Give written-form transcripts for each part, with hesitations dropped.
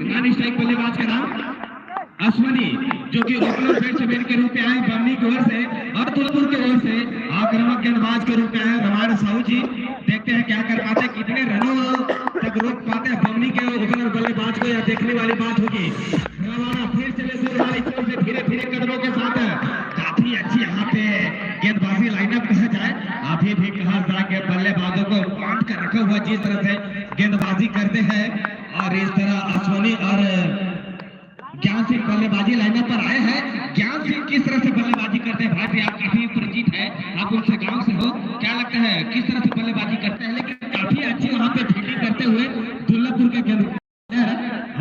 Non strike बल्लेबाज का नाम अश्वनी, जो कि ओपनर बैट्समैन के रूप में आए बमनी की ओर से और तुलपुर की ओर से आक्रामक गेंदबाज के रूप में आए रवाना साहू जी। देखते हैं क्या कर पाते, कितने रनों तक रोक पाते हैं बमनी के ओपनर बल्लेबाज को, यह देखने वाली बात होगी। रवाना फिर चले दूर वाली छोर से धीरे धीरे कदमों के साथ, काफी अच्छी यहाँ पे गेंदबाजी लाइनअप कहा जाए, अभी भी कहा जाए कि बल्लेबाजों को बांध कर रखा हुआ जिस तरह से गेंदबाजी करते हैं, और इस तरह अश्वनी और ज्ञान सिंह बल्लेबाजी लाइनअप पर आए हैं। ज्ञान सिंह किस तरह से बल्लेबाजी करते हैं भाई, आप काफी परिचित है, आप उनसे गांव से हो, क्या लगता है किस तरह से बल्लेबाजी करते हैं? लेकिन काफी अच्छी वहां पे फील्डिंग करते हुए दुल्लापुर के गेंदबाज,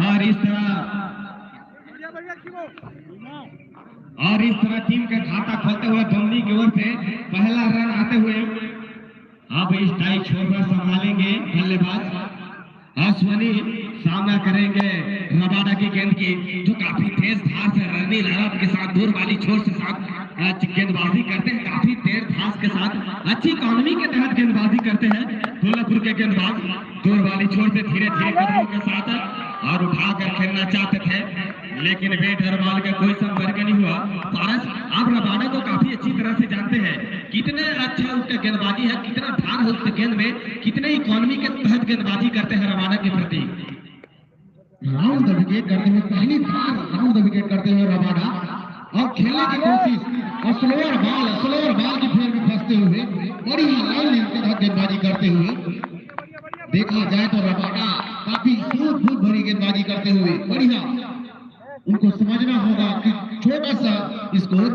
और इस तरह टीम का खाता खोलते हुए बमनी की ओर से पहला रन आते हुए अब इस टाइट छोर पर संभालेंगे बल्लेबाज अश्वनी, सामना करेंगे रबाडा की गेंद की, जो काफी तेज धार से रनी लहर के साथ दूर वाली छोर से साथ गेंदबाजी करते हैं, काफी तेज धार के साथ अच्छी इकोनॉमी के तहत गेंदबाजी करते हैं दुल्लापुर के गेंदबाज। दूर वाली छोर से धीरे धीरे कदमों के साथ और उठाकर खेलना चाहते थे, लेकिन वेट और बॉल का कोई संपर्क नहीं हुआ। पारस, आप रबाडा को काफी अच्छी तरह से जानते हैं, कितने अच्छा उसका गेंदबाजी है, कितना धार है उसके गेंद में, कितने इकोनॉमी के तहत गेंदबाजी करते हैं रबाडा के प्रति। राउंड द विकेट करते हुए, पहली बार राउंड द विकेट करते हुए रबाडा, और खेलने की कोशिश और स्लोअर बॉल की फेर में फंसते हुए बड़ी लाइन लेंथ के तहत गेंदबाजी करते हुए देखा जाए तो रबाडा काफी सूझबूझ भरी गेंदबाजी करते हुए बढ़िया। उनको समझना होगा कि छोटा सा स्कोर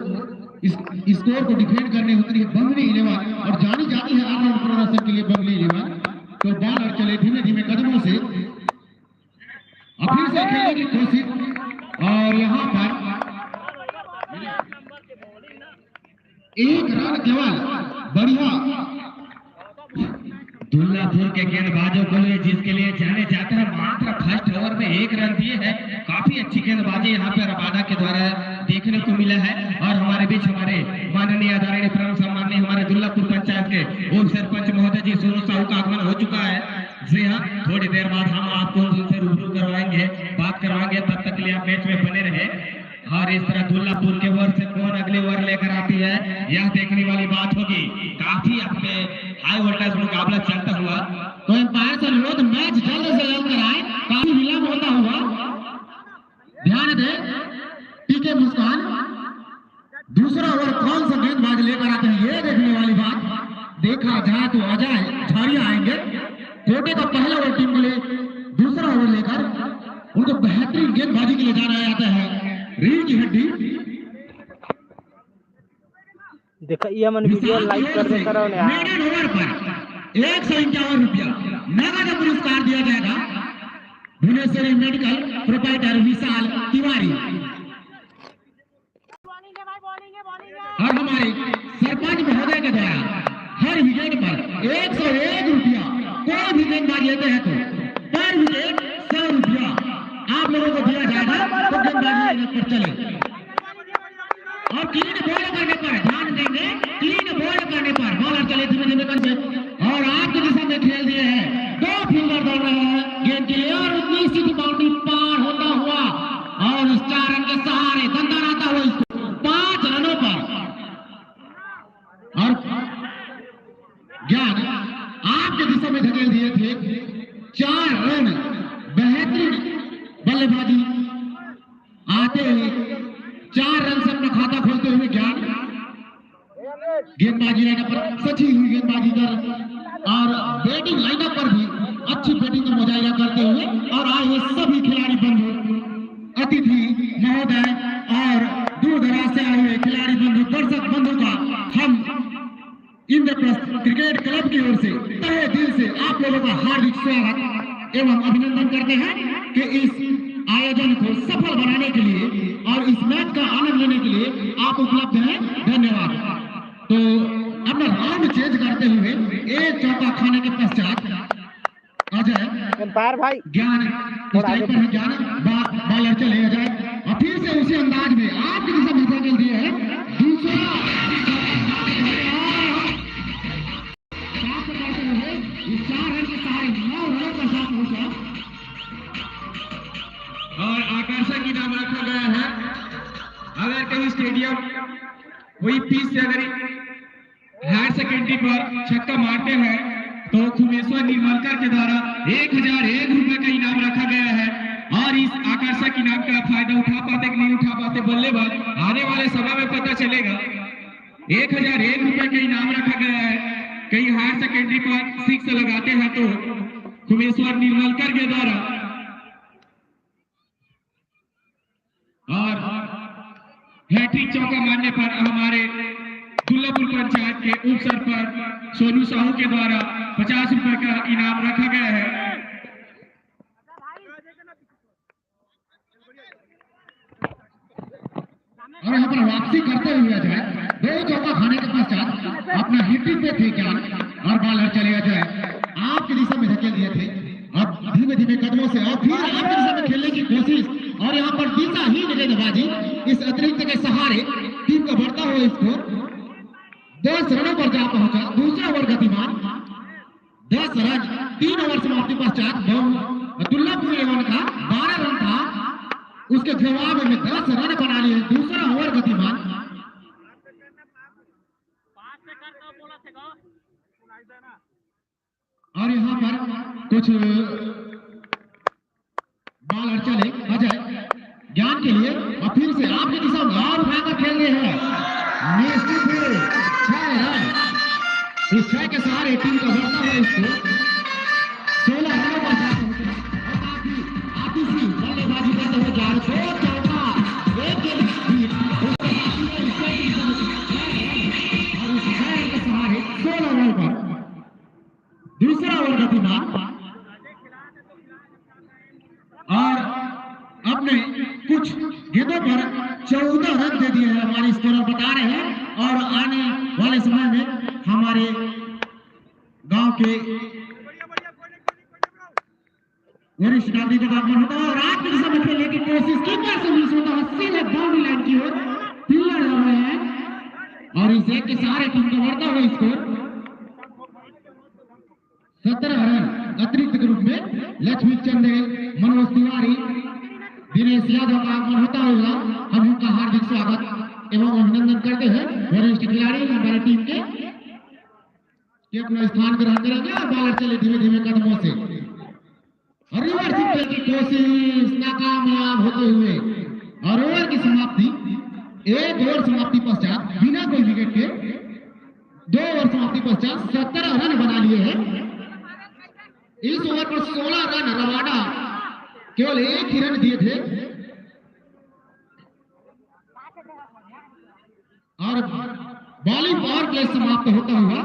को डिफेंड करने उतरी है बंगली इलेवन, और जानी जाती है ऑलराउंड प्रदर्शन के लिए बंगली इलेवन। तो बॉलर चले धीमे धीमे कदमों से, फिर से खेलने की कोशिश, और यहाँ पर एक रन केवल, बढ़िया। दुल्लापुर के गेंदबाजों को जिसके लिए जाने जाते हैं, मात्र फर्स्ट ओवर में एक रन दिए हैं, काफी अच्छी गेंदबाजी यहाँ पे रबाडा के द्वारा देखने को मिला है। और हमारे बीच हमारे माननीय आदरणीय परम सम्माननीय हमारे दुल्लापुर पंचायत के उप सरपंच महोदय जी सोनू साहू का आगमन हो चुका है। जी हाँ, थोड़ी देर बाद हम आपको उनसे रूबरू करवाएंगे, बात करवाएंगे, तब तक के लिए आप मैच में बने रहे। और इस तरह दुल्लापुर के ओर से कौन अगले ओवर लेकर आती है, यह देखने वाली बात होगी। काफी अपने हाई वोल्टेज मुकाबला चलता हुआ, तो एम्पायर से अनुरोध मैच जल्द से जल्द कराएं, काफी विलंब होता हुआ। ध्यान दें, टीके मुस्कान दूसरा ओवर कौन सा गेंदबाज लेकर आते हैं, ये देखने वाली बात। देखा जाए तो अजय झाड़िया आएंगे, कोटे का पहला ओवर टीम के लिए दूसरा ओवर लेकर उनको बेहतरीन गेंदबाजी के लिए जाना जाता है। रीढ़ की हड्डी देखा, ये मन वीडियो लाइक कर देता रहो यार। मेडन ओवर पर 151 रुपया नगद पुरस्कार दिया जाएगा भुवनेश्वरी मेडिकल प्रोप्राइटर विशाल तिवारी, और हमारे सरपंच महोदय के द्वारा हर विकेट पर 101 रुपया, कोई भी गेंदबाज लेते हैं तो पर विकेट 100 रुपया आप लोगों को दिया जाएगा। तो गेंदबाजी पर चले, और क्लीन बॉल करने पर ध्यान देंगे, क्लीन बॉल करने पर बॉलर चले धीमे धीमे करके, और आपकी दिशा में खेल दिए हैं, 2 फील्डर दौड़ रहे हैं गेंद के लिए, और उतनी सीधी बाउंड्री पार होता हुआ, और उस 4 रन के सहारे दंदन आता हुआ इसको 5 रनों पर। और ज्ञान आपके दिशा में धकेल दिए थे 4 रन, बेहतरीन बल्लेबाजी आते हुए 4 रन से अपना खाता खोलते हुए ज्ञान गेंदबाजी लाइनअप पर सची हुई गेंदबाजी कर, और बैटिंग लाइनअप पर भी अच्छी बैटिंग का मुजाहिरा करते हुए, और आए हुए सभी खिलाड़ी बंधु, अतिथि महोदय और दूर दराज से आए हुए खिलाड़ी बंधु, दर्शक बंधु का हम इंद्रप्रस्थ क्रिकेट क्लब की ओर से तहे दिल से आप लोगों का हार्दिक स्वागत एवं अभिनंदन करते हैं कि इस आयोजन को सफल बनाने के लिए और इस मैच का आनंद लेने के लिए आप उपलब्ध हैं। धन्यवाद। तो अपना राउंड चेंज करते हुए एक चौका खाने के पश्चात अजय एम्पायर भाई ज्ञान बॉलर चले अजय, और फिर से उसी अंदाज में आपकी दिशा में धकेल दिए हैं दूसरा करते हुए 4 रन के सहारे 9 रनों का साथ पहुंचा। और आकर्षक इनाम रखा गया है। अगर कहीं स्टेडियम कोई पिच से अगर हायर सेकेंडरी पर छक्का मारते हैं तो खुमेश्वर निर्मलकर के द्वारा 1001 रुपए का इनाम रखा गया है। और इस आकर्षक इनाम का फायदा उठा पाते कि नहीं उठा पाते बल्लेबाज आने वाले समय में पता चलेगा। 1001 रुपए का इनाम रखा गया है। कहीं हायर सेकेंडरी पर 6 लगाते हैं तो खुमेश्वर निर्मलकर के द्वारा और हैट्रिक चौका मारने पर हमारे दुल्लापुर पंचायत के उप सरपंच सोनू साहू के द्वारा 50 रुपए का इनाम रखा गया है। और यहाँ पर वापसी करते हुए जाए, 2 चौका खाने के पश्चात अपना हिटिंग पे थे क्या और बॉलर चले जाए, आपकी दिशा में धकेल दिए थे और धीमे धीमे कदमों से और फिर आपकी दिशा में खेलने की कोशिश और यहाँ पर दिशाहीन गेंदबाजी इस अतिरिक्त के सहारे टीम का बढ़ता हुआ स्कोर 10 रनों पर जा पहुंचा। दूसरा ओवर गतिमान 10 रन 3 ओवर समाप्ति पश्चात दुल्लापुर 11 का 12 रन था, उसके जवाब में 10 रन बना लिए। दूसरा ओवर गतिमान और यहाँ पर कुछ बॉलर चले अजय ज्ञान के लिए और फिर से आपकी दिशा में और उठाकर खेल रहे हैं। निश्चित ही 6 रन, इस 6 के सहारे टीम का बढ़ता हुआ स्कोर 16 रनों पर जा पहुंचा और काफी आतिशी बल्लेबाजी करते हुए जा रहे। 2 चौका, 1 गेंद और इस 6 रन के सहारे 16 रन पर दूसरा ओवर गतिमान और अपने कुछ गेंदों पर 14 रन दे दिए हैं हमारे स्कोरर बता रहे हैं। और आने वाले समय में हमारे गांव के वरिष्ठ नागरिक का आगमन होता है और आज के दिशा में खेलने की कोशिश कीपर से मिस होता है, सीधे बाउंड्री लाइन की ओर फील्डर लग रहे हैं और इस एक के सहारे टीम का बढ़ता हुआ स्कोर 17 रन अतिरिक्त के रूप में लक्ष्मी चंद, मनोज तिवारी, दिनेश यादव का आगमन होता हुआ हम उनका हार्दिक स्वागत एवं अभिनंदन करते हैं। वरिष्ठ खिलाड़ी हमारी टीम के अपना स्थान ग्रहण करेंगे और बॉलर चले धीमे धीमे कदमों से और रिवर्सिंग खेल की कोशिश नाकामयाब होते हुए और ओवर की समाप्ति 1 ओवर समाप्ति पश्चात बिना कोई विकेट के 2 ओवर समाप्ति पश्चात 17 रन बना लिए हैं। इस ओवर पर 16 रन रवाडा केवल 1 ही रन दिए थे और बॉलिंग पावर प्ले समाप्त होता हुआ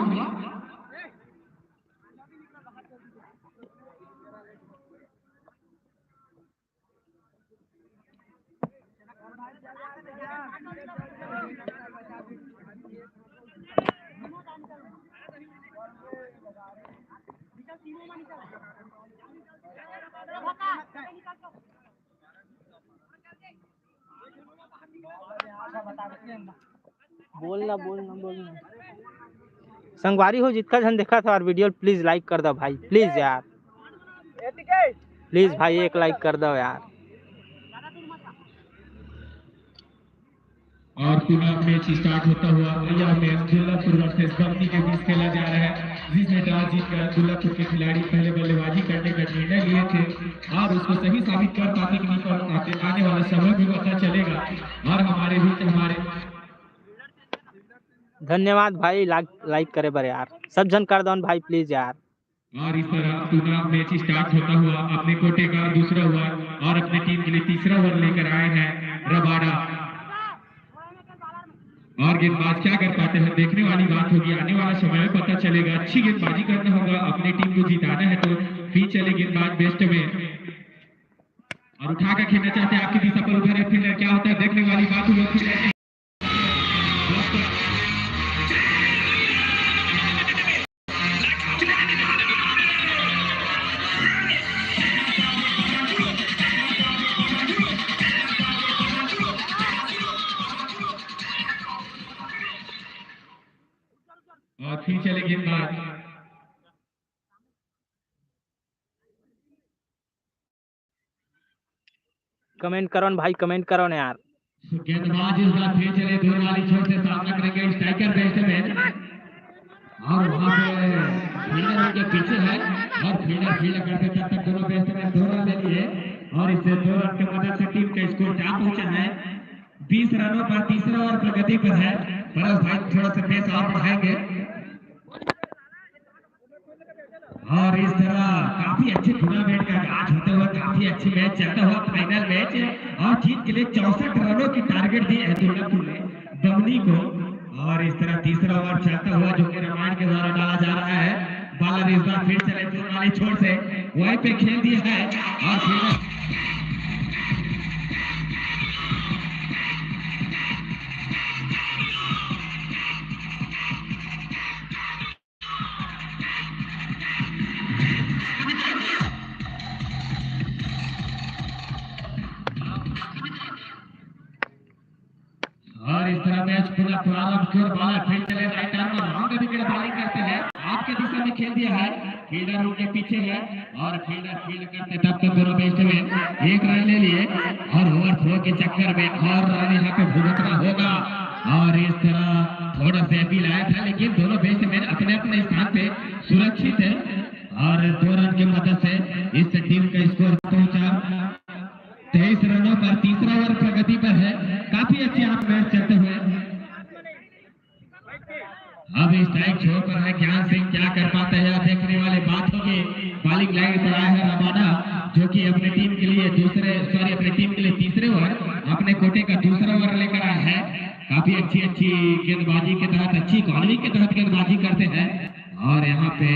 बोलना संगवारी हो जितना जन देखा था और वीडियो प्लीज लाइक कर दो भाई, प्लीज यार, प्लीज भाई 1 लाइक कर दो यार। और पूरा मैच स्टार्ट होता हुआ यह मैच दुल्लापुर वर्सेस बमनी के बीच खेला जा रहा है, जिसमें टॉस जीतकर दुल्लापुर के खिलाड़ी पहले बल्लेबाजी करने का निर्णय लिए थे और उसको सही साबित कर पाते कि नहीं कर पाते आने वाले समय में पता चलेगा। और हमारे बीच हमारे धन्यवाद भाई, लाइक करे बर यार, सब जन कर दो भाई प्लीज यार। और इस तरह पूरा मैच स्टार्ट होता हुआ अपने कोटे का दूसरा ओवर और अपने टीम के लिए तीसरा ओवर लेकर आए हैं रबाडा और गेंदबाज क्या कर पाते हैं देखने वाली बात होगी, आने वाला समय में पता चलेगा। अच्छी गेंदबाजी करना होगा, अपनी टीम को जिताना है तो फिर चले गेंदबाज बेस्ट में और उठाकर खेलना चाहते हैं आपकी दिशा पर उधर है फील्डर, क्या होता है देखने वाली बात होगी। और फिर चले गेंदबाज कमेंट करो न भाई, कमेंट करो न यार। गेंदबाज इस बार फिर चले दूर वाली छोर से सामना करेंगे स्ट्राइकर बैट्समैन, और वहां पे फील्डर उनके पीछे है, और फील्डर फील्ड करते तब तक दोनों बैट्समैन 2 रन ले लिए, और इससे 2 रन की मदद से टीम का स्कोर जा पहुंचा है 20 रनों पर। तीसरा ओवर प्रगति पर है। परस भाई थोड़ा सा पेस और बढ़ाएंगे, और इस तरह काफी अच्छे टूर्नामेंट का आगाज होते हुए काफी अच्छी मैच चलता हुआ फाइनल मैच, और जीत के लिए 64 रनों की टारगेट दी है दुर्लभपुर ने बमनी को। और इस तरह तीसरा ओवर चलता हुआ जो कि रामायण के द्वारा डाला जा रहा है। बॉलर इस बार फिर चले दूर वाली छोर से वहीं पे खेल दिया है, और फिर और इस तरह मैच पुनः प्रारंभ कर बॉलर फिर चले राइट आर्म में लॉन्ग विकेट बॉलिंग करते हैं। आपके दिशा में खेल दिया है, फील्डर उनके पीछे है, और फील्डर फील्ड करते तब तक दोनों बैट्समैन 1 रन ले लिए, और ओवरथ्रो के चक्कर में और रन यहाँ पे भुगतना होगा। और इस तरह थोड़ा सा अपील आया था, लेकिन दोनों बैट्समैन अपने अपने स्थान पे सुरक्षित है, और 2 रन की मदद से इस टीम का स्कोर पहुंचा 23 रनों पर। तीसरा ओवर प्रगति पर है, काफी अच्छे आप मैच चलते हुए। अब स्ट्राइक छोर पर है ज्ञान सिंह, क्या कर पाते हैं देखने वाले बात होगी। बॉलिंग लाइन पर आया है रबाडा, जो कि अपनी टीम के लिए अपनी टीम के लिए तीसरे ओवर अपने कोटे का दूसरा ओवर लेकर आया है। काफी अच्छी गेंदबाजी के तहत, अच्छी इकोनॉमी के तहत गेंदबाजी करते हैं, और यहाँ पे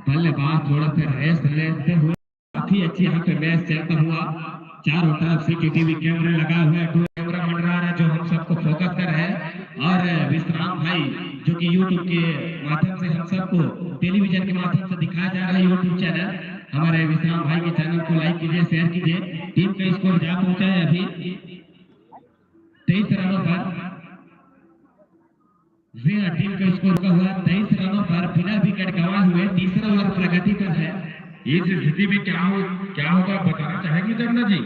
बल्लेबाज थोड़ा सा रेस्ट लेते हुए काफी अच्छी यहाँ पे मैच चलता हुआ। चारों तरफ सीसीटीवी कैमरे लगा हुआ है, 2 कैमरा मंडरा रहा है जो हम सबको फोकस कर रहे हैं, और विश्राम भाई जो कि यूट्यूब के माध्यम से हम सबको टेलीविजन के माध्यम से दिखाया जा रहा है यूट्यूब चैनल, हमारे विश्राम भाई के चैनल को लाइक कीजिए, शेयर कीजिए। टीम का स्कोर जा पहुंचा है अभी 23 रनों पर। टीम का स्कोर का हुआ 23 रनों पर बिना विकेट गंवाए हुए। तीसरा ओवर प्रगति पर है। इस स्थिति में क्या होगा बताना चाहेंगे जगना जी?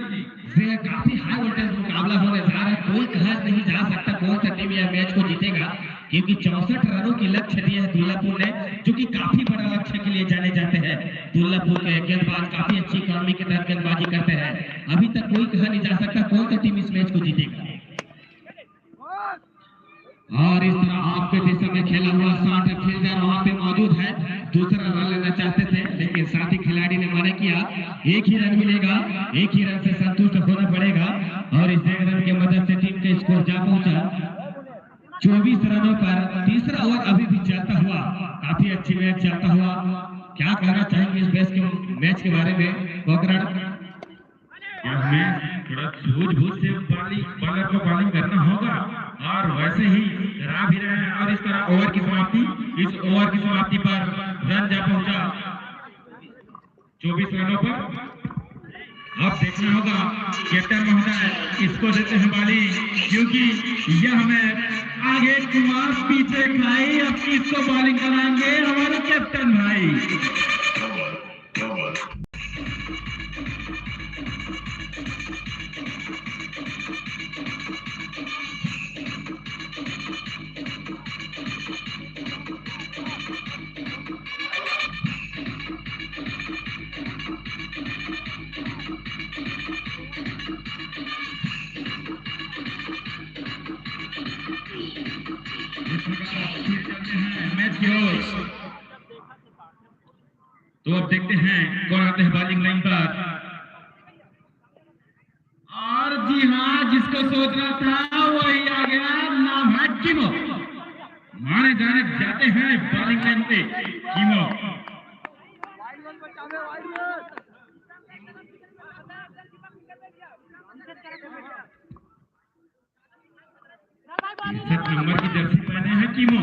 काफी हाई वोल्टेज मुकाबला होने जा रहा है, कोई कहा नहीं जा सकता कौन सा टीम यह मैच को जीतेगा, क्योंकि 64 रनों की लक्ष्य दिया है दुर्लभपुर ने, जो कि काफी बड़ा लक्ष्य के लिए जाने जाते हैं। दुर्लभपुर के गेंदबाज काफी अच्छी इकोनॉमी के तहत गेंदबाजी करते हैं। अभी तक कोई कहा नहीं जा सकता कौन सा टीम इस मैच को जीतेगा। और इस तरह आपके दिशा में खेला हुआ 60 फील्डर वहां पे मौजूद है, दूसरा रन लेना चाहते थे, लेकिन साथी खिलाड़ी ने मना किया। 1 ही रन मिलेगा, 1 ही रन से संतुष्ट होना पड़ेगा, और इस 1 रन की मदद से टीम का स्कोर जा पहुंचा 24 रनों पर। तीसरा ओवर अभी भी चलता हुआ, काफी अच्छी मैच चलता हुआ। क्या कहना चाहेंगे इस मैच के बारे में पोखरण? हमें थोड़ा सूझबूझ से बॉलर को बॉलिंग करना होगा, और वैसे ही करा भी रहे हैं। और इस तरह ओवर की समाप्ति पर रन जा पहुंचा 24 रनों पर। अब देखना होगा कैप्टन महोदय इसको देते हैं बॉलिंग, क्योंकि यह मैच आगे कुमार पीछे खाई, अब किसको बॉलिंग कराएंगे हमारे कैप्टन भाई। तो अब देखते हैं कौन आते हैं बॉलिंग लाइन पर। और जी हाँ, जिसको सोचना था वही आ गया, नाम है कीमो। माने जाते हैं बॉलिंग लाइन पे कीमो। नंबर की जर्सी पहने हैं कीमो।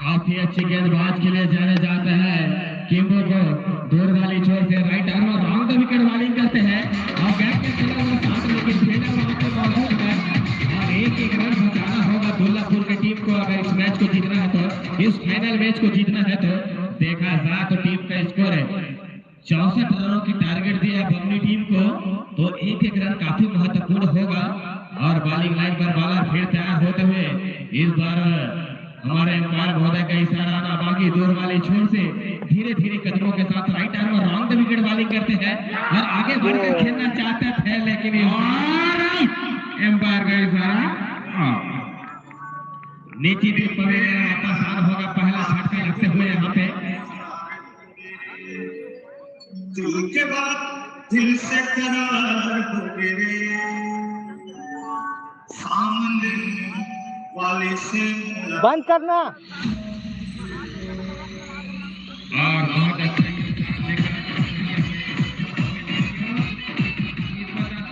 काफी अच्छी गेंदबाज के लिए जाने जाते हैं किम्बो को दूर वाली छोर से राइट आर्म और राउंड द विकेट बॉलिंग करते हैं और बैट के चला हुआ साथ लेकिन फील्डर वहां पे मौजूद है और एक रन बचाना होगा दुल्लापुर की टीम को अगर इस मैच को जीतना है तो इस फाइनल मैच को जीतना है तो देखा जाए तो टीम का स्कोर है 64 रनों की टारगेट दिया है बमनी टीम को तो एक रन काफी महत्वपूर्ण होगा और बॉलिंग लाइन पर बॉलर फिर तैयार होते हुए इस बार हमारे अंपायर महोदय का इशारा आना बाकी दूर वाली छोर से धीरे धीरे कदमों के साथ राइट आर्म और राउंड द विकेट बॉलिंग करते हैं और आगे बढ़कर खेलना चाहते थे लेकिन अंपायर का इशारा नीचे भी पवेलियन वापस आना होगा पहला झटका लगते हुए यहाँ पे दिल के बाद दिल से करार हो गए सामने वाले से बंद करना। और बहुत अच्छे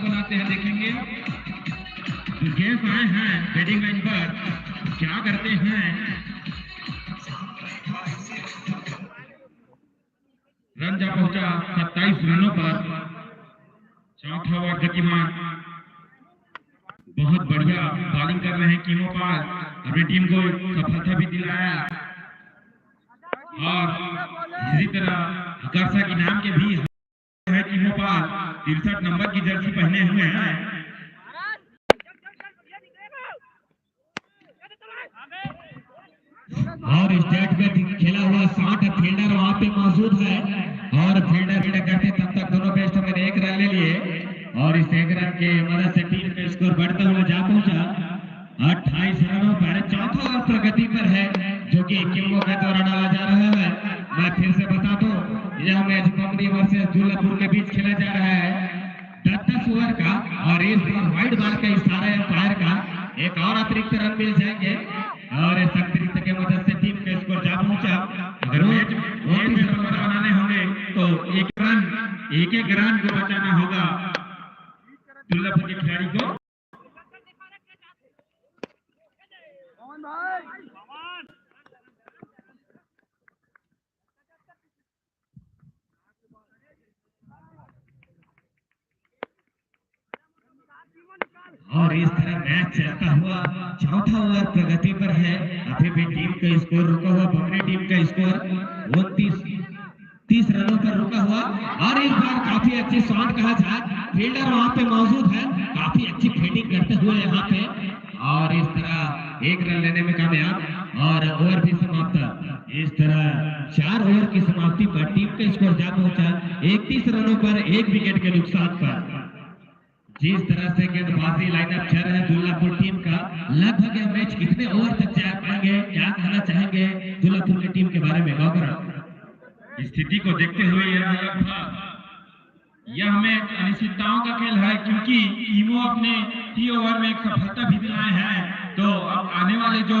बनाते हैं देखेंगे गेस्ट आए हैं बैटिंग लाइन पर क्या करते हैं रन जा पहुंचा 27 रनों पर चौथा ओवर गतिमान बहुत बढ़िया बॉलिंग कर रहे हैं कीमोपाल अपनी टीम को सफलता भी दिलाया और इसी तरह आकर्षक इनाम के भी है कीमोपाल 63 नंबर की जर्सी पहने हुए हैं और स्टेट में खेला हुआ 60 फील्डर वहां पे मौजूद है और फील्डर करते तब तक दोनों बेस्टों ने एक रन ले लिए और इस एक रन के मदद से टीम का स्कोर बढ़ता हुआ जा पहुंचा 28 रनों पर चौथा ओवर प्रगति पर है जो कि किम्बो के द्वारा डाला जा रहा है। मैं फिर से बता दूं यह मैच बमनी वर्सेस दुल्लापुर के बीच खेला जा रहा है 10 ओवर का और इस बार वाइड बॉल का इशारा अंपायर का एक और अतिरिक्त रन मिल जाएंगे और इस अतिरिक्त के मदद से टीम का स्कोर जा पहुंचा। अगर मैच बनाने होंगे तो एक रन को बचाना होगा दुल्लापुर के खिलाड़ी को। और इस तरह मैच चलता हुआ चौथा ओवर प्रगति पर है अभी भी टीम का स्कोर रुका हुआ बमनी टीम का स्कोर 30 रनों पर रुका हुआ और इस बार काफी अच्छी शॉट कहा जाए फील्डर वहां पे मौजूद है काफी अच्छी फील्डिंग करते हुए यहाँ पे और इस तरह एक रन लेने में कामयाब और ओवर भी समाप्त इस तरह 4 ओवर की समाप्ति पर टीम का स्कोर जा पहुंचा 31 रनों पर 1 विकेट के नुकसान पर। जिस तरह से गेंदबाजी लाइनअप चल रहा है दुल्लापुर टीम का लगभग यह मैच कितने ओवर तक जा पाएंगे क्या कहना चाहेंगे दुल्लापुर की टीम के बारे में गौरव? स्थिति को देखते हुए यह मैच अनिश्चितताओं का खेल है क्योंकि टीमों अपने 3 ओवर में एक सफलता भी दिलाए हैं तो अब आने वाले जो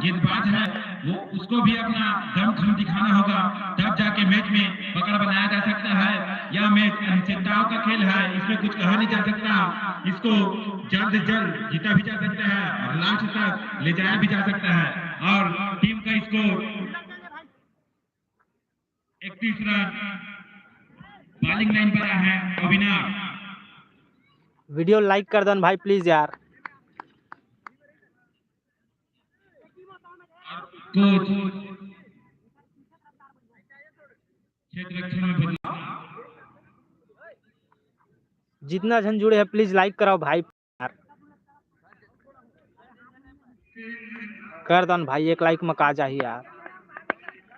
गेंदबाज है वो उसको भी अपना दमखम दिखाना होगा तब जाके मैच में पकड़ बनाया जा सकता है। यह मैच अनिश्चितताओं का खेल है इसमें कुछ कहा नहीं जा सकता इसको जल्द जीता भी जा सकता है और लास्ट तक ले जाया भी जा सकता है और टीम का स्कोर 31 रन बॉलिंग लाइन पर है अविनाश। वीडियो लाइक कर दो भाई प्लीज यार। कोच क्षेत्र रक्षण में बदलाव जितना जन जुड़े हैं प्लीज लाइक कराओ भाई यार। कर दो भाई 1 लाइक में का चाहिए यार।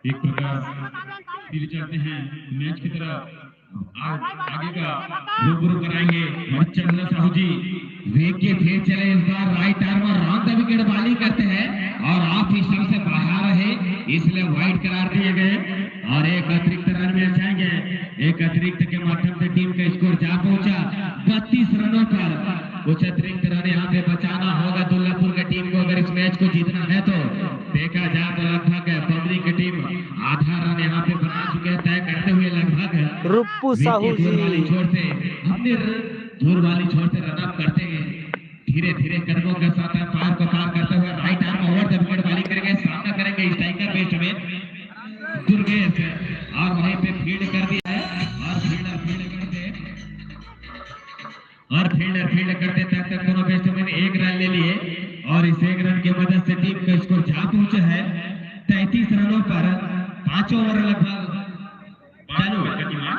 एक प्रकार फिर चलते हैं मैच की तरफ आगे का रूबरू कराएंगे चंद्र साहू जी देखिए फिर चले इस बार राइट आर्म और राउंड द विकेट बॉलिंग करते हैं और आप इस समय से बाहर रहे इसलिए वाइड करार दिए गए और एक अतिरिक्त रन मिल जाएंगे। एक अतिरिक्त के माध्यम से टीम का स्कोर जा पहुंचा 32 रनों पर कुछ अतिरिक्त रन यहाँ पे बचाना होगा दुल्लापुर की टीम को अगर इस मैच को जीतना है तो देखा जाए तो लगभग बमनी की टीम आधा रन यहाँ पे बना चुके हैं तय करते हुए लगभग रुप्पू साहू जी छोर से अपने दूर वाली छोर से रन अप करते हैं धीरे धीरे कदमों के साथ पार को पार करते हुए right arm over the wicket bowling करेंगे सामना करेंगे के स्ट्राइकर बैट्समैन दुर्गेश और वहीं पे फील्ड कर दिया है और फील्ड करते तब तक दोनों बैट्समैन एक रन ले लिए और इस एक रन की मदद से टीम का स्कोर जा पहुंचा है 33 रनों पर 5 ओवर लगभग चालू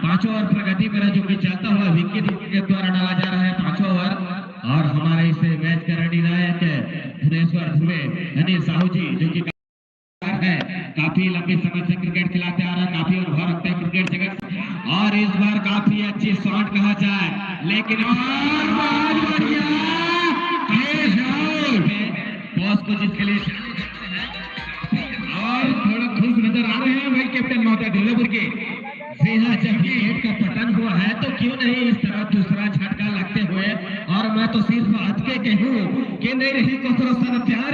5 ओवर प्रगति पर जो कि चलता हुआ विक्की के द्वारा डाला जा रहा है 5 ओवर और हमारे इस मैच का रणनीतिक भुवनेश्वर ध्रुवे यानी साहू जी जो कि है काफी लंबे समय से क्रिकेट खिलाते आ रहा है, काफी अनुभव रखते हैं क्रिकेट जगत और इस बार काफी अच्छी शॉट कहा जाए लेकिन बॉस को जिसके लिए और थोड़ा खुश नजर आ रहे हैं भाई कैप्टन महोदय ढिल्लोपुर के जब विकेट का पतन हुआ है तो क्यों नहीं इस तरह दूसरा झटका लगते हुए और मैं तो सिर्फ आज के कहूँ कि नहीं रही ककरो सर प्यार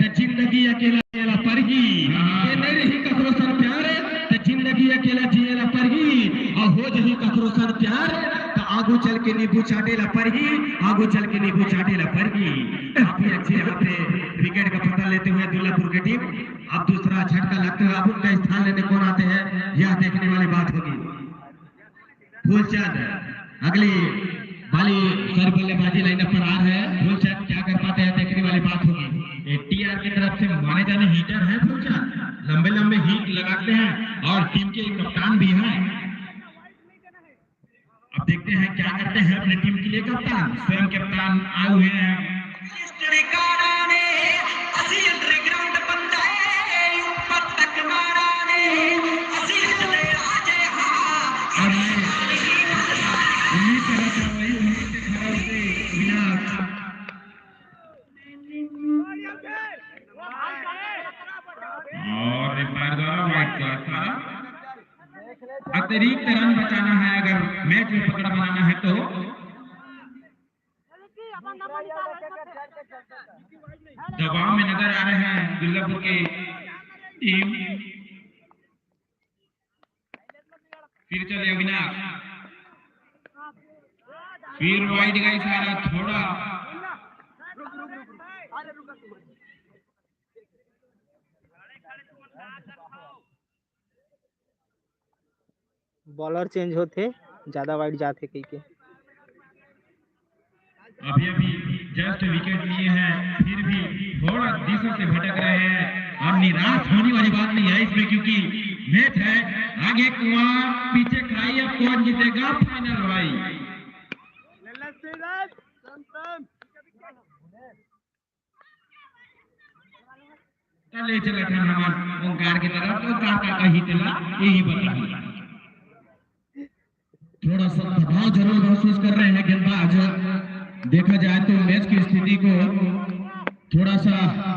तो जिंदगी अकेला जिएला परगी ये नहीं रही ककरो सर प्यार तो जिंदगी अकेला जिएला परगी और हो जही ककरो सर प्यार तो आगू चल के नींबू चाटेला परगी आगू चल के नींबू चाटेला परगी काफी अच्छे यहाँ पे विकेट का पता लेते हुए दुल्लापुर की टीम अब दूसरा झटका लगते हुए अब उनका स्थान लेने कौन आते हैं यह देखने वाली बात होगी। फूलचंद अगली वाली सर बल्लेबाजी लाइनअप पर आ रहे हैं। फूलचंद क्या कर पाते हैं देखने वाली बात होगी। टीआर की तरफ से माने जाने हीटर है फूलचंद, लंबे लंबे हीट लगाते हैं और टीम के कप्तान भी हैं। अब देखते हैं क्या करते हैं अपनी टीम के लिए कप्तान स्वयं कप्तान आए हुए हैं। और एक बार द्वारा वाइट का अतिरिक्त रन बचाना है अगर मैच में पकड़ बनाना है तो दबाव में नजर आ रहे हैं दुल्लापुर की टीम। फिर चले अविनाश, फिर वाइड का इशारा थोड़ा बॉलर चेंज होते ज्यादा वाइड जाते कहीं के अभी जस्ट विकेट लिए हैं फिर भी थोड़ा दिशा से भटक रहे हैं और निराश होने वाली बात नहीं है इसमें क्योंकि मैच है आगे कुआं पीछे खाई अब कौन जीतेगा फाइनल भाई। चले चले थे हमारे ओंकार की तरफ ओंकार का कही चला यही बता थोड़ा सा दबाव जरूर महसूस कर रहे हैं गेंदबाज। देखा जाए तो मैच की स्थिति को थोड़ा सा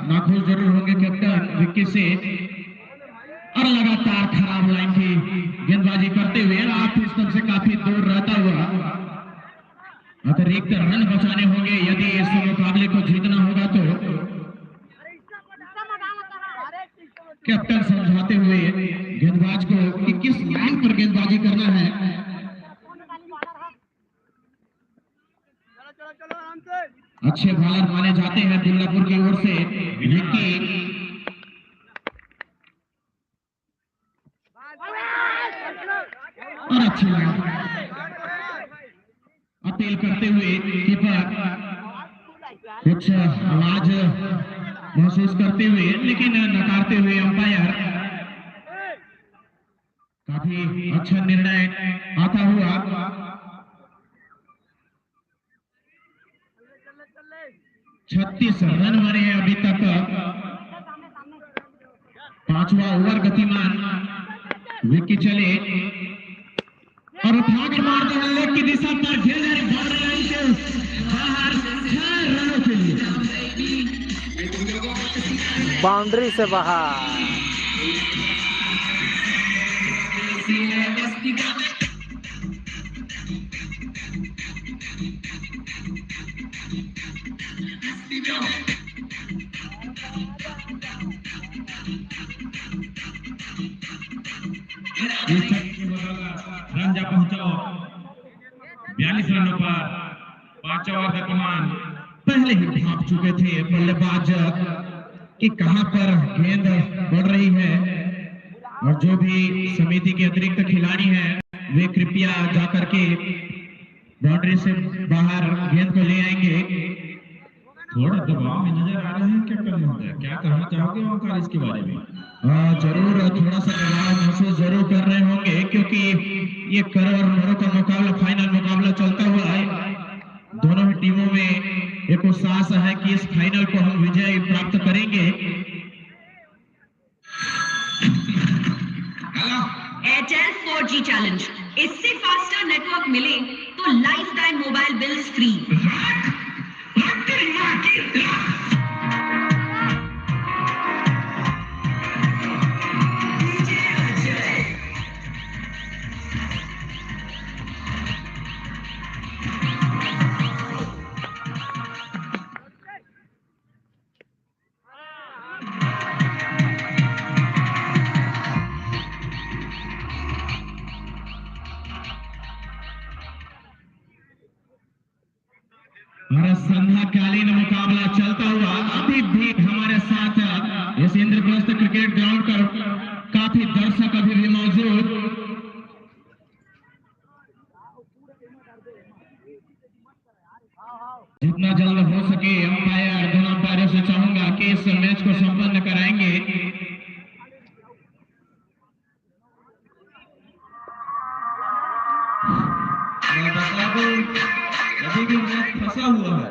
नाखुश जरूर होंगे कैप्टन विक्की से और लगातार खराब लाइन की गेंदबाजी करते हुए आप स्तर से काफी दूर रहता हुआ अतिरिक्त रन बचाने होंगे यदि इस मुकाबले को जीतना होगा तो कैप्टन समझाते हुए गेंदबाज को कि किस लाइन पर गेंदबाजी करना है। अच्छे बॉलर माने जाते हैं दुल्लापुर की ओर से विक्की और अच्छी लाइन अपील करते हुए कीपर कुछ आवाज महसूस करते हुए लेकिन नकारते हुए अंपायर काफी अच्छा निर्णय आता हुआ। 36 रन बने हैं अभी तक। 5वां ओवर गतिमान विक्की चले और उठाकर मारते हैं लेग की दिशा पर ढेर बाउंड्री लाइन से बाहर 6 रनों के लिए बाउंड्री से बाहर। रन जा पहुंचाओ 42 रनों पर 5 ओवर गतिमान पहले ही भाग चुके थे बल्लेबाज कि कहां पर गेंद बढ़ रही है, और जो भी समिति के अतिरिक्त खिलाड़ी हैं वे कृपया जाकर के बाउंड्री से बाहर गेंद को ले आएंगे। थोड़ा दबाव में नजर आ रहे हैं कैप्टन महोदय, क्या कहना चाहोगे ओंकार इसके बारे में? जरूर थोड़ा सा दबाव महसूस जरूर कर रहे होंगे, क्योंकि ये कर और मरो का मुकाबला, फाइनल मुकाबला चलता हुआ है। दोनों ही टीमों में एक उत्साह है कि इस फाइनल को हम विजय प्राप्त करेंगे। एयरटेल 4G चैलेंज, इससे फास्टर नेटवर्क मिले तो life time mobile bills free. और संध्याकालीन मुकाबला चलता हुआ अभी भी हमारे साथ इस इंद्रप्रस्थ क्रिकेट ग्राउंड पर काफी दर्शक अभी भी मौजूद। जितना जल्द हो सके अंपायर, दोनों अंपायरों से चाहूंगा कि इस मैच को संपन्न कराएंगे। अभी भी मैच फंसा हुआ है,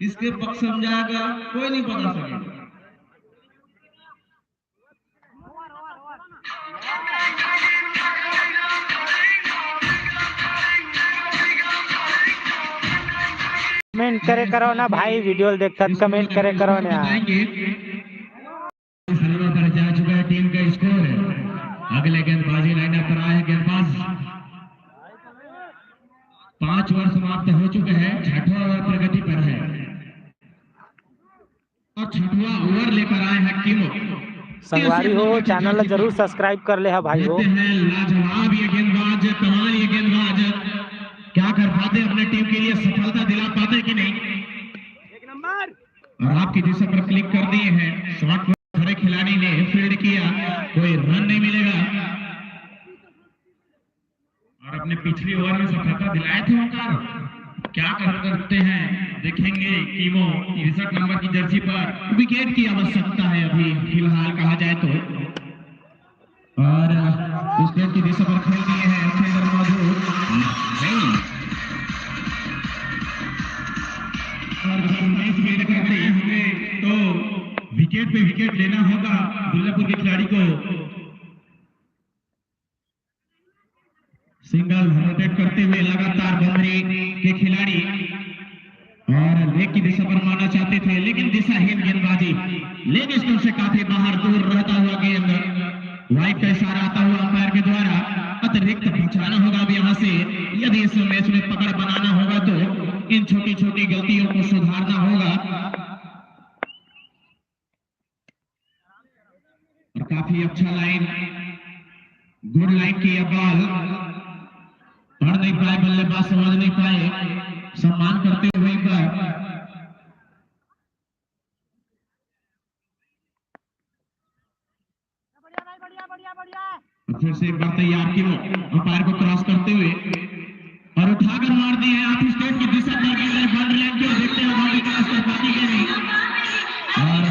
किसके पक्ष में जाएगा कोई नहीं बता सकेगा। कमेंट करे करो ना भाई, वीडियो देखकर कमेंट करे करो ना यार। पर जा चुका है टीम का स्कोर। अगले गेंदबाजी लाइनअप पर आए गेंदबाज। 5 ओवर समाप्त हो चुके हैं, 6वां ओवर प्रगति पर है और 6वां ओवर लेकर आए हैं कीमो। संगवारी हो चैनल जरूर सब्सक्राइब कर ले है भाई हो। लाजवाब ये गेंदबाज, कमाल ये गेंदबाज, क्या कर पाते अपने टीम के लिए, सफलता दिला पाते कि नहीं। एक नंबर और आपकी दिशा पर क्लिक कर दिए हैं। शॉट को खड़े खिलाड़ी ने फील्ड किया, कोई रन नहीं मिलेगा। और अपने पिछली ओवर में सफलता दिलाए थे ओंकार, क्या करते हैं देखेंगे। कीमो 63 नंबर की जर्सी पर विकेट की आवश्यकता है अभी फिलहाल कहा जाए तो, और विकेट की दिशा पर खेल दिए हैं फील्डर मौजूद नहीं। और मैच फील्ड करते हमें तो विकेट पे विकेट लेना होगा दुल्लापुर के खिलाड़ी को। सिंगल रोटेट करते हुए लगातार बमरी के खिलाड़ी और लेग की दिशा पर मारना चाहते थे, लेकिन दिशाहीन गेंदबाजी, लेग स्टोन से काफी बाहर दूर रहता हुआ गेंद। वाइड का इशारा आता हुआ अंपायर के द्वारा अतिरिक्त पहुंचाना होगा अब यहाँ से। यदि इस मैच में पकड़ बनाना होगा तो इन छोटी छोटी गलतियों को सुधारना होगा। और काफी अच्छा लाइन, गुड लाइन की बॉल, पढ़ नहीं पाए बल्लेबाज, समझ नहीं पाए, सम्मान करते हुए फिर से एक बार तैयार की वो अंपायर को क्रॉस करते हुए और उठाकर मार दिए हैं। आप स्टेट की दिशा पर बाउंड्री लाइन की ओर देखते हैं, बाउंड्री क्रॉस कर पाती है नहीं, और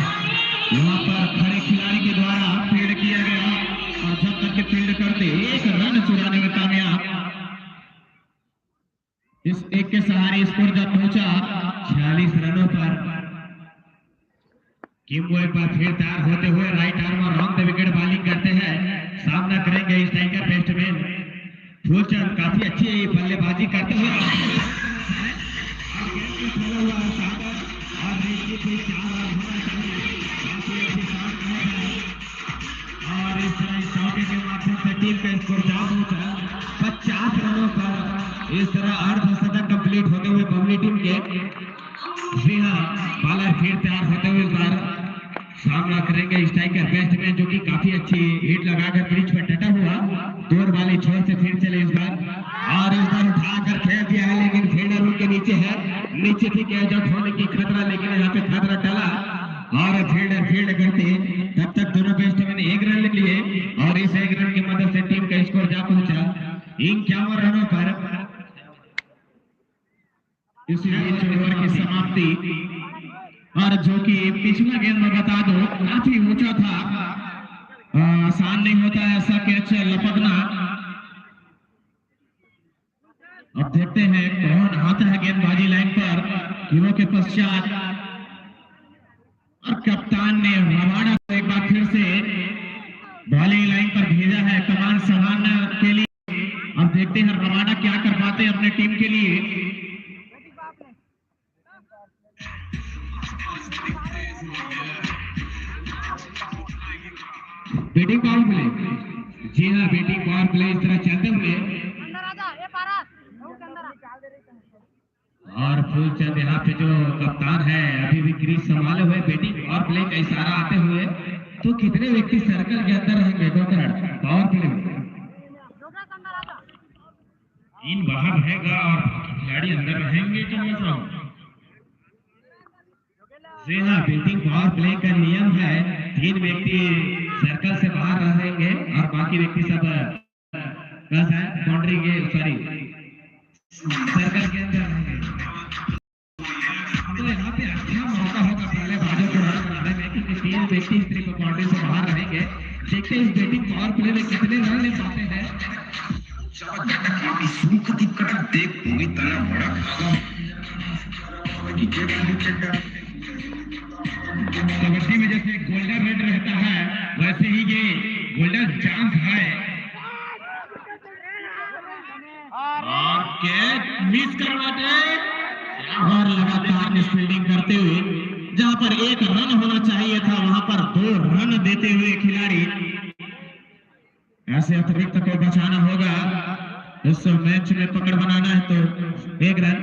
वहां पर खड़े खिलाड़ी के द्वारा फील्ड किया गया और जब तक के फील्ड करते एक रन चुराने में कामयाब। इस एक के सहारे स्कोर जब पहुंचा 46 रनों पर। किम्बोय पर फिर तैयार होते हुए राइट आर्म और ऑन द विकेट बॉलिंग करते हैं, सामना करेंगे स्ट्राइकर बैट्समैन फूलचंद। काफी अच्छी बल्लेबाजी करते हुए और इस तरह चौके के माध्यम से टीम का स्कोर 50 रनों पर। इस तरह अर्धशतक कंप्लीट होते हुए बबली टीम के। जी हाँ, बॉलर फिर तैयार होते हुए इस बार सामना करेंगे स्ट्राइकर बैट्समैन, जो कि काफी अच्छी हिट लगाकर ब्रिज पर डटा हुआ, दूर वाले छोर से फिर चले इस बार, और इस बार उठाकर खेल दिया है, लेकिन फील्डर उनके नीचे है। नीचे थी कैच आउट होने की खतरा, लेकिन यहाँ पे खतरा टला और फील्ड करते तब तक दोनों बैट्समैन एक रन ले लिए और इस एक रन की मदद से टीम का स्कोर जा पहुंचा 51 रनों पर। इस ओवर की समाप्ति। और जो कि पिछला गेंद में बता दो काफी ऊंचा था, आसान नहीं होता ऐसा कैच लपकना। अब देखते हैं कौन आता है गेंदबाजी लाइन पर तीनों के पश्चात। और कप्तान ने रवाना को एक बार फिर से बॉलिंग लाइन पर भेजा है कमान संभालने के लिए। अब देखते हैं रवाना क्या कर पाते हैं अपने टीम के लिए। बैटिंग पावर प्ले, जी हाँ बैटिंग पावर प्ले इस तरह चलते हुए और फूलचंद यहाँ पे जो कप्तान है अभी भी क्रीज संभाले हुए बैटिंग पावर प्ले का इशारा आते हुए। तो कितने व्यक्ति सर्कल के अंदर रहेंगे पावर प्ले में? 3 बाहर रहेगा और खिलाड़ी अंदर रहेंगे तो मैं समझ। जी हाँ बैटिंग पावर प्ले का नियम है 3 व्यक्ति सर्कल से बाहर रहेंगे और बाकी व्यक्ति सब बाउंड्री के सॉरी सर्कल के अंदर रहेंगे। तो यहाँ पे अच्छा मौका होगा पहले बाजू को रन बनाने में क्योंकि 3 व्यक्ति इस तरीके बाउंड्री से बाहर रहेंगे। देखते हैं इस बैटिंग पावर प्ले में कितने रन ले पाते हैं। कबड्डी में जैसे गोल्डन रेड रहता है वैसे ही ये गोल्डन चांस है। और कैच मिस करवाते और लगातार मिस फील्डिंग करते हुए जहां पर 1 रन होना चाहिए था वहां पर 2 रन देते हुए खिलाड़ी। ऐसे अतिरिक्त को बचाना होगा, इस मैच में पकड़ बनाना है तो 1 रन।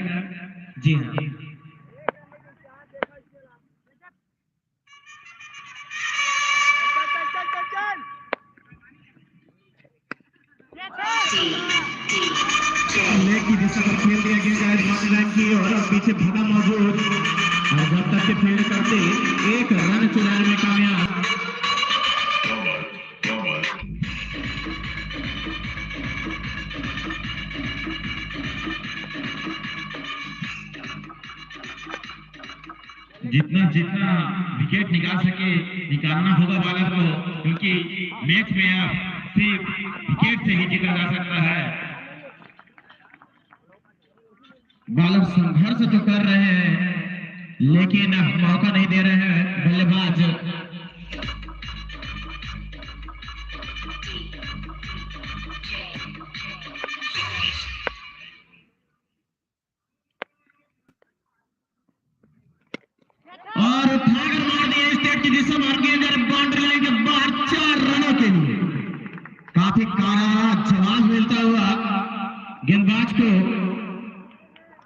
जी हाँ की दिशा में खेल दिया गया की और पीछे भागा मौजूद और जब तक के फील्ड करते 1 रन चुराने में कामयाब। जितना विकेट निकाल सके निकालना होगा बॉलर को, क्योंकि मैच में आप सिर्फ विकेट से ही जीता जा सकता है। बॉलर संघर्ष तो कर रहे हैं लेकिन मौका नहीं दे रहे हैं बल्लेबाज। और ठाकर मार दिया स्टेट की दिशा मार के अंदर बाउंड्री लाइन के बाहर 4 रनों के लिए। काफी कड़ा जवाब मिलता हुआ गेंदबाज को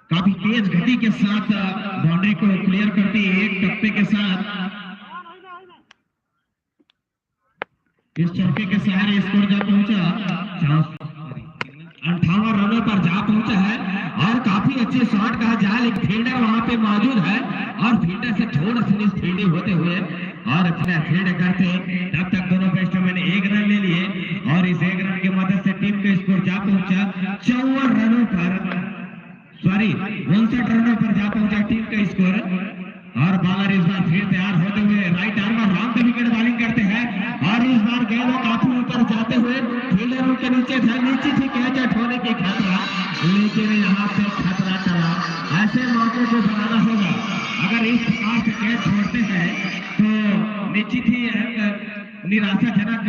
काफी तेज गति के साथ बाउंड्री को क्लियर करती है 1 टप्पे के साथ। इस चौके के सहारे स्कोर जा पहुंचा 58 रनों पर जा पहुंचा है और काफी अच्छे शॉट कहा जाए लेकिन फील्डर वहां पे मौजूद है और फील्डर से थोड़ा सा मिस फील्डिंग होते हुए और फील्ड करते तब तक दोनों बैट्समैन ने 1 रन ले लिए और इस 1 रन की मदद से टीम का स्कोर जा पहुंचा 54 रनों पर 59 रनों पर जा पहुंचा टीम का स्कोर। और बॉलर इस बार फिर तैयार होते हुए राइट आर्म और लॉन्ग द विकेट बॉलिंग करते हैं और इस बार गेंद काफी ऊपर जाते हुए फील्डर के नीचे थी कैच होने की खतरा, लेकिन यहाँ पे खतरा करा। ऐसे मौके को बनाना होगा, अगर इस प्रकार से कैच छोड़ते हैं तो निश्चित ही निराशाजनक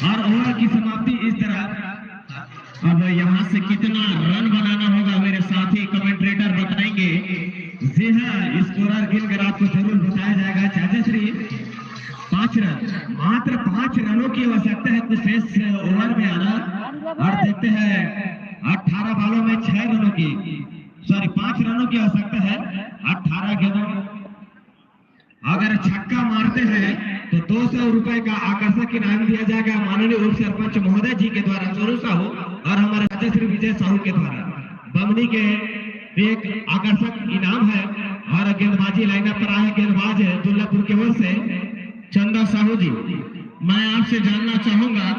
और ओवर की समाप्ति इस तरह। अब यहाँ से कितना रन बनाना होगा मेरे साथी कमेंटेटर बताएंगे। जी हाँ स्कोरर गिनकर आपको जरूर बताया जाएगा। चाचा श्री 5 रन, मात्र 5 रनों की आवश्यकता है कुछ शेष ओवर में आना और देखते हैं 18 बॉलों में 6 रनों की 5 रनों की आवश्यकता है 18 गेंदों। अगर छक्का मारते हैं तो 200 रुपए का आकर्षक इनाम दिया जाएगा माननीय उप सरपंच महोदय जी के द्वारा सोनू साहू और हमारे राजा श्री विजय साहू के द्वारा बमनी के एक आकर्षक इनाम है। और गेंदबाजी लाइनअप पर आए गेंदबाज दुल्लापुर की ओर से चंदा साहू जी। मैं आपसे जानना चाहूंगा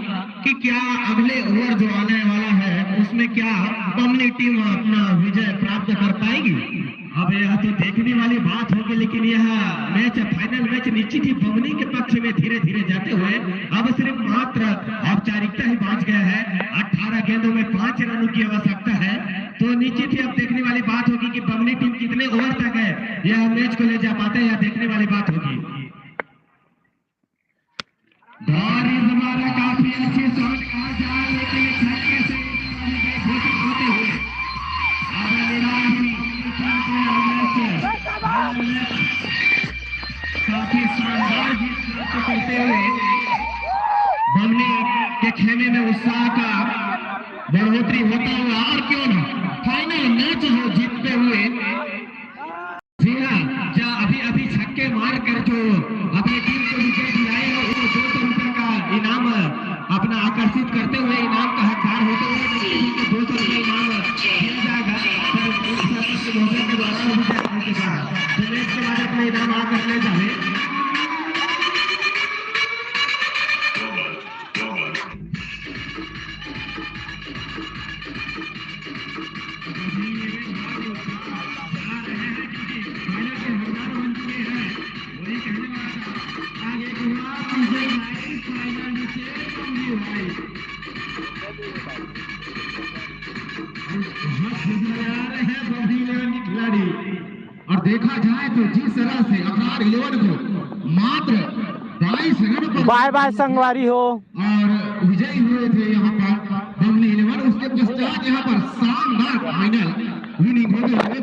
कि क्या अगले ओवर जो आने वाला है उसमें क्या बमनी टीम अपना विजय प्राप्त कर पाएगी? अब यह तो देखने वाली बात होगी, लेकिन यह मैच फाइनल मैच निश्चित ही बमनी के पक्ष में धीरे धीरे जाते हुए अब सिर्फ मात्र औपचारिकता ही बाँच गया है। 18 गेंदों में 5 रनों की आवश्यकता है, तो निश्चित ही अब देखने वाली बात होगी कि बमनी टीम कितने ओवर तक है यह मैच को ले जा पाते हैं, यह देखने वाली बात होगी। और इस बार काफी अच्छी शॉट कहा जाए, लेकिन छक्के से घोषित होते हुए अब काफी शानदार जीत प्राप्त करते हुए बमनी के खेमे में उत्साह का बढ़ोतरी होता हुआ, और क्यों ना फाइनल मैच हो जीतते हुए। जी हाँ, क्या अभी छक्के मार कर जो अपनी टीम को विजय दिलाए वो 200 रुपए का इनाम अपना आकर्षित करते हुए इनाम का हकदार होते हुए 200 रुपए इनाम दिया जाएगा। के द्वारा तो मैच के बाद अपना इनाम आ करने जाए। और देखा जाए तो जिस तरह से अखाड़ 11 को मात्र 22 रन पर बाय बाय संगवारी हो और विजयी हुए थे यहाँ पर बमनी 11, उसके पश्चात यहाँ पर शानदार फाइनल विनिंग होते हुए